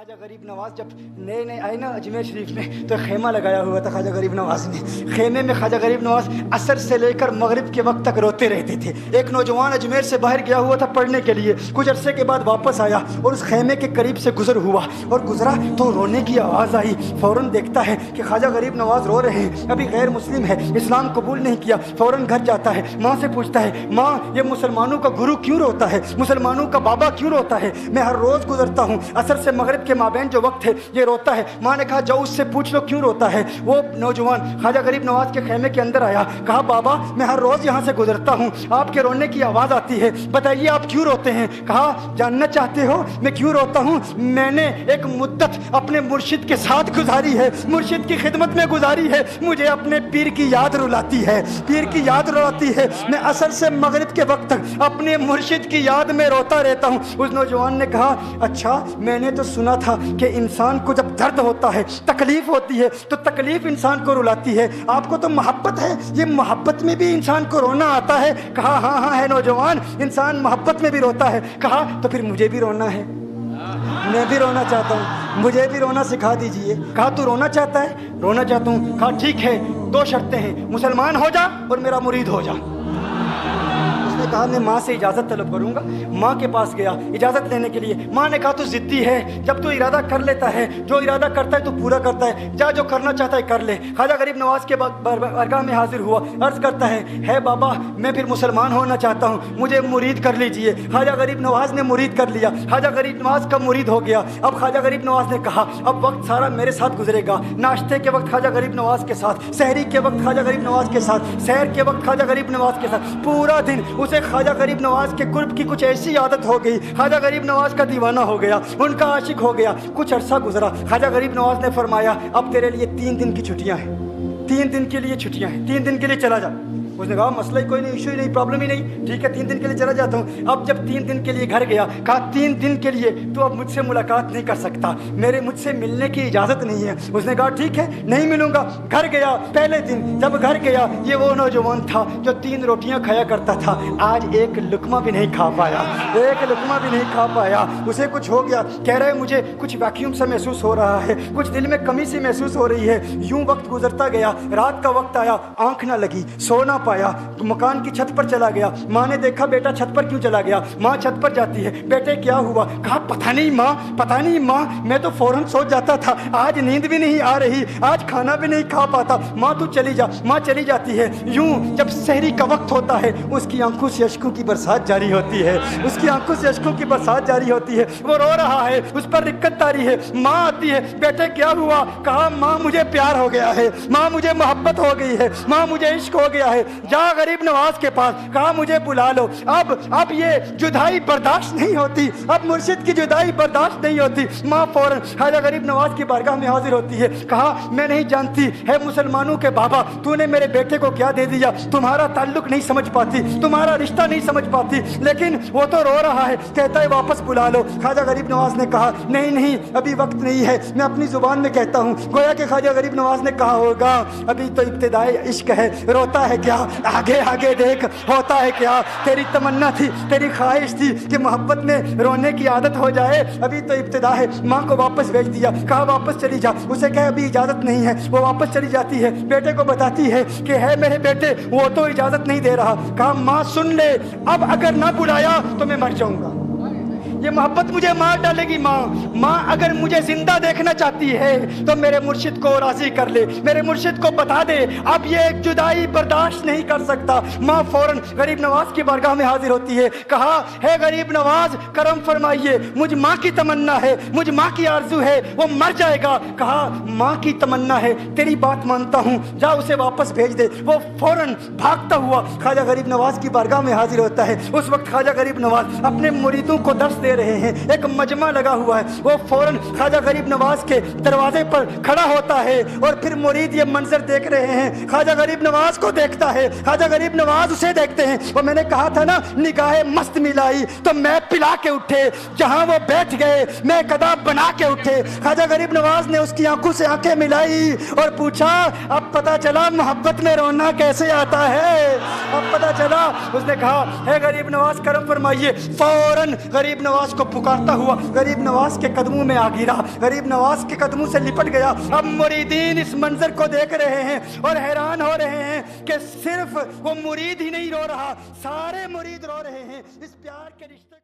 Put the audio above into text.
ख्वाजा गरीब नवाज जब नए नए आए ना अजमेर शरीफ में तो खेमा लगाया हुआ था ख्वाजा गरीब नवाज ने। खेमे में ख्वाजा गरीब नवाज असर से लेकर मगरिब के वक्त तक रोते रहते थे। एक नौजवान अजमेर से बाहर गया हुआ था पढ़ने के लिए, कुछ अरसे के बाद वापस आया और उस खेमे के करीब से गुजर हुआ और गुजरा तो रोने की आवाज़ आई। फ़ौरन देखता है कि ख्वाजा गरीब नवाज रो रहे हैं, अभी गैर मुस्लिम है, इस्लाम कबूल नहीं किया। फ़ौरन घर जाता है, माँ से पूछता है, माँ ये मुसलमानों का गुरु क्यों रोता है, मुसलमानों का बाबा क्यों रोता है? मैं हर रोज़ गुजरता हूँ, असर से मगरिब के माबैन जो वक्त है ये रोता है। माँ ने कहा जाओ उससे पूछ लो क्यों रोता है। वो नौजवान ख्वाजा गरीब नवाज के खेमे के अंदर आया, कहा बाबा मैं हर रोज़ यहाँ से गुजरता हूँ, आपके रोने की आवाज़ आती है, बताइए आप क्यों रोते हैं? कहा जानना चाहते हो मैं क्यों रोता हूँ? मैंने एक मुद्दत अपने मुर्शिद के साथ गुजारी है, मुर्शिद की खिदमत में गुजारी है, मुझे अपने पीर की याद रुलाती है, पीर की याद रुलाती है। मैं असर से मगरिब के वक्त तक अपने मुर्शिद की याद में रोता रहता हूँ। उस नौजवान ने कहा अच्छा मैंने तो सुना था कि इंसान को जब दर्द होता है, तकलीफ होती है तो तकलीफ इंसान को रुलाती है, आपको तो मोहब्बत है, ये मोहब्बत में भी इंसान को रोना आता है? कहा हाँ हाँ है नौजवान, इंसान मोहब्बत में भी रोता है। कहा तो फिर मुझे भी रोना है, मैं भी रोना चाहता हूँ, मुझे भी रोना सिखा दीजिए। कहा तू रोना चाहता है? रोना चाहता हूँ। कहा ठीक है, दो शर्तें हैं, मुसलमान हो जा और मेरा मुरीद हो जा। उसने कहा मैं माँ से इजाज़त तलब करूँगा। माँ के पास गया इजाज़त लेने के लिए। माँ ने कहा तू ज़िद्दी है, जब तू इरादा कर लेता है, जो इरादा करता है तो पूरा करता है, जा जो करना चाहता है कर ले। ख्वाजा गरीब नवाज के बारगाह में हाजिर हुआ, अर्ज़ करता है बाबा मैं फिर मुसलमान होना चाहता हूँ, मुझे मुरीद कर लीजिए। ख्वाजा गरीब नवाज ने मुरीद कर लिया, ख्वाजा गरीब नवाज का मुरीद हो गया। अब ख्वाजा गरीब नवाज ने कहा अब वक्त सारा मेरे साथ गुजरेगा, नाश्ते के वक्त ख्वाजा गरीब नवाज के साथ, सहरी के वक्त ख्वाजा गरीब नवाज के साथ, सैर के वक्त ख्वाजा गरीब नवाज के साथ, पूरा दिन उसे ख्वाजा गरीब नवाज के कुर्ब की कुछ ऐसी आदत हो गई, ख्वाजा गरीब नवाज का दीवाना हो गया, उनका आशिक हो गया। कुछ अरसा गुजरा, ख्वाजा गरीब नवाज ने फरमाया अब तेरे लिए 3 दिन की छुट्टियां हैं, 3 दिन के लिए छुट्टियां हैं, 3 दिन के लिए चला जा। उसने कहा मसला ही कोई नहीं, इशू ही नहीं, प्रॉब्लम ही नहीं, ठीक है 3 दिन के लिए चला जाता हूँ। अब जब 3 दिन के लिए घर गया, कहा 3 दिन के लिए तू अब मुझसे मुलाकात नहीं कर सकता, मुझसे मिलने की इजाज़त नहीं है। उसने कहा ठीक है नहीं मिलूंगा। घर गया, पहले दिन जब घर गया ये वो नौजवान था जो 3 रोटियां खाया करता था, आज एक लुकमा भी नहीं खा पाया, एक लुकमा भी नहीं खा पाया। उसे कुछ हो गया, कह रहा है मुझे कुछ वैक्यूम सा महसूस हो रहा है, कुछ दिल में कमी सी महसूस हो रही है। यूं वक्त गुजरता गया, रात का वक्त आया, आंख ना लगी, सो ना पाया, तो मकान की छत पर चला गया। माँ ने देखा बेटा छत पर क्यों चला गया? माँ छत पर जाती है, बेटे क्या हुआ? कहा पता नहीं माँ, पता नहीं माँ, मैं तो फौरन सो जाता था, आज नींद भी नहीं आ रही, आज खाना भी नहीं खा पाता। माँ तू चली जा। माँ चली जाती है। यूं जब सहरी का वक्त होता है उसकी आंखों से अश्कों की बरसात जारी होती है, उसकी आंखों से अश्कों की बरसात जारी होती है, वो रो रहा है, उस पर दिक्कत तारी है। माँ आती है, बेटे क्या हुआ? कहा माँ मुझे प्यार हो गया है, माँ मुझे मोहब्बत हो गई है, माँ मुझे इश्क हो गया है, जा गरीब नवाज के पास, कहा मुझे बुला लो। अब ये जुदाई बर्दाश्त नहीं होती, अब मुर्शिद की जुदाई बर्दाश्त नहीं होती। माँ फौरन ख्वाजा गरीब नवाज की बारगाह में हाजिर होती है। कहा मैं नहीं जानती है मुसलमानों के बाबा, तूने मेरे बेटे को क्या दे दिया, तुम्हारा ताल्लुक नहीं समझ पाती, तुम्हारा रिश्ता नहीं समझ पाती, लेकिन वो तो रो रहा है, कहता है वापस बुला लो। ख्वाजा गरीब नवाज ने कहा नहीं नहीं अभी वक्त नहीं है, मैं अपनी जुबान में कहता हूँ। गोया कि ख्वाजा गरीब नवाज ने कहा होगा अभी तो इब्तिदाई इश्क है, रोता है क्या, आगे आगे देख होता है क्या। तेरी तमन्ना थी, तेरी ख्वाहिश थी कि मोहब्बत में रोने की आदत हो जाए, अभी तो इब्तिदा है। माँ को वापस भेज दिया, कहा वापस चली जा। उसे कहे अभी इजाज़त नहीं है, वो वापस चली जाती है, बेटे को बताती है कि है मेरे बेटे वो तो इजाज़त नहीं दे रहा। कहा माँ सुन ले, अब अगर ना बुलाया तो मैं मर जाऊंगा, ये मोहब्बत मुझे मार डालेगी। माँ अगर मुझे जिंदा देखना चाहती है तो मेरे मुर्शिद को राजी कर ले, मेरे मुर्शिद को बता दे अब ये जुदाई बर्दाश्त नहीं कर सकता। माँ फौरन गरीब नवाज की बारगाह में हाजिर होती है। कहा है गरीब नवाज करम फरमाइए, मुझ माँ की तमन्ना है, मुझ माँ की आरजू है, वो मर जाएगा। कहा माँ की तमन्ना है, तेरी बात मानता हूँ, जा उसे वापस भेज दे। वो फौरन भागता हुआ ख्वाजा गरीब नवाज की बारगाह में हाजिर होता है। उस वक्त ख्वाजा गरीब नवाज अपने मुरीदों को दर्स दे रहे हैं, एक मजमा लगा हुआ है। वो फौरन ख्वाजा गरीब नवाज के दरवाजे पर खड़ा होता है और फिर मुरीद ये मंजर देख रहे हैं, ख्वाजा गरीब नवाज को देखता है, ख्वाजा गरीब नवाज उसे देखते हैं। और मैंने कहा था ना निगाहें मस्त मिलाई तो मैं पिला के उठे, जहां वो बैठ गए मैं कदा बना के उठे। ख्वाजा गरीब नवाज ने उसकी आंखों से आंखें मिलाई और पूछा अब पता चला मोहब्बत में रोना कैसे आता है, अब पता चला। उसने कहा है गरीब नवाज करम फरमाइए। फौरन गरीब नवाज नवाज को पुकारता हुआ गरीब नवाज के कदमों में आ गिरा, गरीब नवाज के कदमों से लिपट गया। अब मुरीदीन इस मंजर को देख रहे हैं और हैरान हो रहे हैं कि सिर्फ वो मुरीद ही नहीं रो रहा, सारे मुरीद रो रहे हैं इस प्यार के रिश्ते